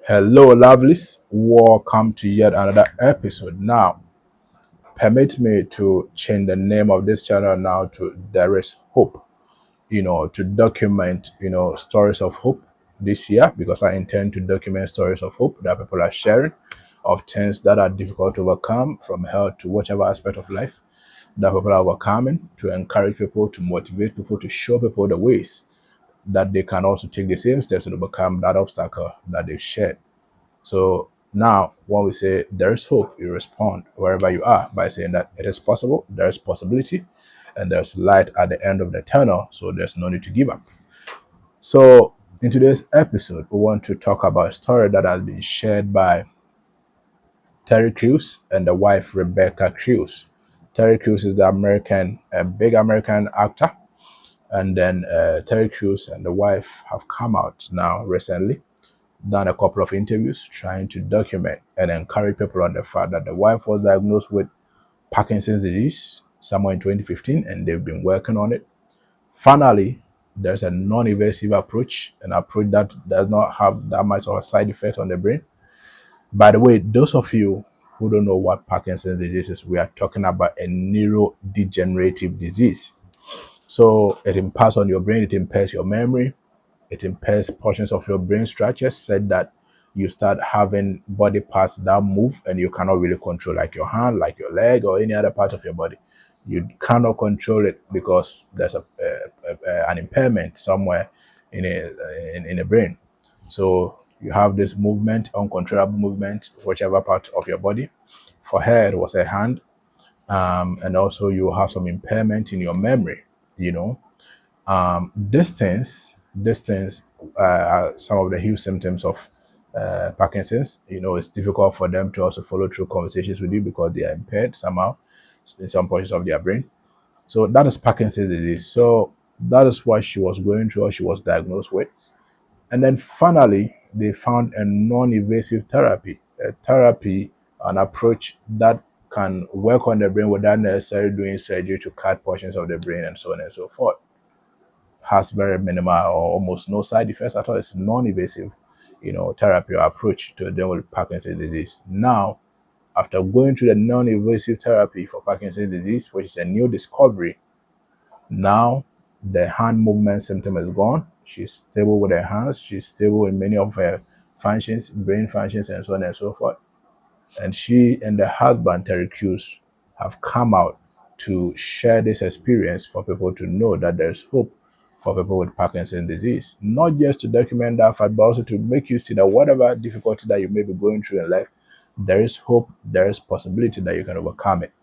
Hello, lovelies. Welcome to yet another episode. Now, permit me to change the name of this channel now to There is Hope, to document, stories of hope this year because I intend to document stories of hope that people are sharing of things that are difficult to overcome from health to whichever aspect of life that people are overcoming to encourage people, to motivate people, to show people the ways that they can also take the same steps to overcome that obstacle that they've shared. So now, when we say there is hope, you respond wherever you are by saying that it is possible, there is possibility, and there's light at the end of the tunnel. So there's no need to give up. So in today's episode, we want to talk about a story that has been shared by Terry Crews and the wife Rebecca Crews. Terry Crews is a big American actor, and then Terry Crews and the wife have come out now recently, done a couple of interviews trying to document and encourage people on the fact that the wife was diagnosed with Parkinson's disease somewhere in 2015 and they've been working on it. Finally, there's a non-invasive approach, an approach that does not have that much of a side effect on the brain. By the way, those of you who don't know what Parkinson's disease is, we are talking about a neurodegenerative disease. So it impacts on your brain, it impairs your memory, it impairs portions of your brain structures, said that you start having body parts that move and you cannot really control, like your hand, like your leg, or any other part of your body. You cannot control it because there's an impairment somewhere in the brain. So you have this movement, uncontrollable movement, whichever part of your body. For her, it was a hand, and also you have some impairment in your memory. You know, distance are some of the huge symptoms of Parkinson's. It's difficult for them to also follow through conversations with you because they are impaired somehow in some portions of their brain. So that is Parkinson's disease. So that is what she was going through, or she was diagnosed with. And then finally, they found a non-invasive therapy, an approach that can work on the brain without necessarily doing surgery to cut portions of the brain and so on and so forth. Has very minimal or almost no side effects at all. It's non-invasive, therapy or approach to deal with Parkinson's disease. Now, after going through the non-invasive therapy for Parkinson's disease, which is a new discovery, now the hand movement symptom is gone. She's stable with her hands. She's stable in many of her functions, brain functions, and so on and so forth. And she and the husband, Terry Crews, have come out to share this experience for people to know that there's hope for people with Parkinson's disease. Not just to document that fact, but also to make you see that whatever difficulty that you may be going through in life, there is hope, there is possibility that you can overcome it.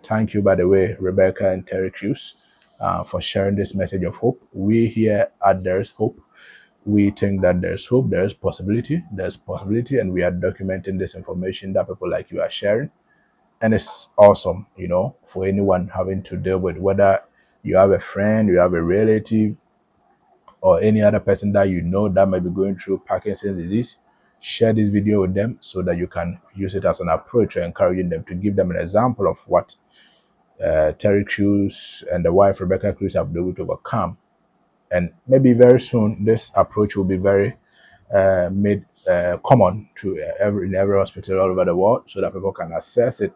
Thank you, by the way, Rebecca and Terry Crews, for sharing this message of hope. We here at There's Hope, we think that there's possibility, and we are documenting this information that people like you are sharing. And it's awesome, for anyone having to deal with, whether you have a friend, you have a relative, or any other person that you know that might be going through Parkinson's disease. Share this video with them so that you can use it as an approach to encouraging them, to give them an example of what Terry Crews and the wife Rebecca Crews have been able to overcome. And maybe very soon, this approach will be very made common to in every hospital all over the world, so that people can assess it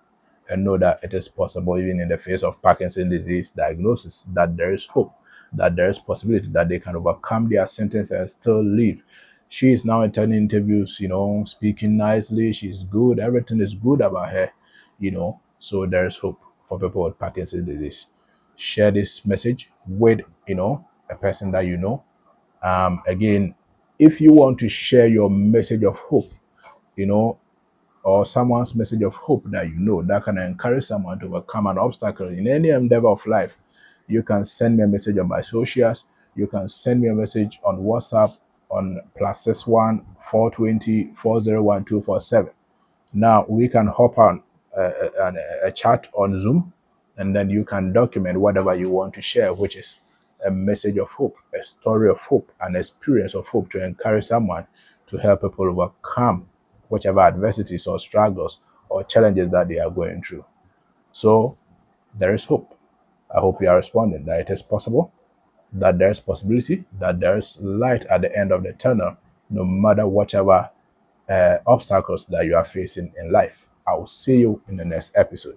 and know that it is possible, even in the face of Parkinson's disease diagnosis, that there is hope, that there is possibility that they can overcome their symptoms and still live. She is now attending interviews, speaking nicely. She's good. Everything is good about her, So there is hope for people with Parkinson's disease. Share this message with, a person that you know. Again, if you want to share your message of hope, you know, or someone's message of hope that you know that can encourage someone to overcome an obstacle in any endeavor of life, you can send me a message on my socials. You can send me a message on WhatsApp on +61 420 401247. Now we can hop on a chat on Zoom, and then you can document whatever you want to share, which is a message of hope, a story of hope, an experience of hope to encourage someone to help people overcome whichever adversities or struggles or challenges that they are going through. So there is hope. I hope you are responding that it is possible, that there's possibility, that there's light at the end of the tunnel, no matter whatever obstacles that you are facing in life. I will see you in the next episode.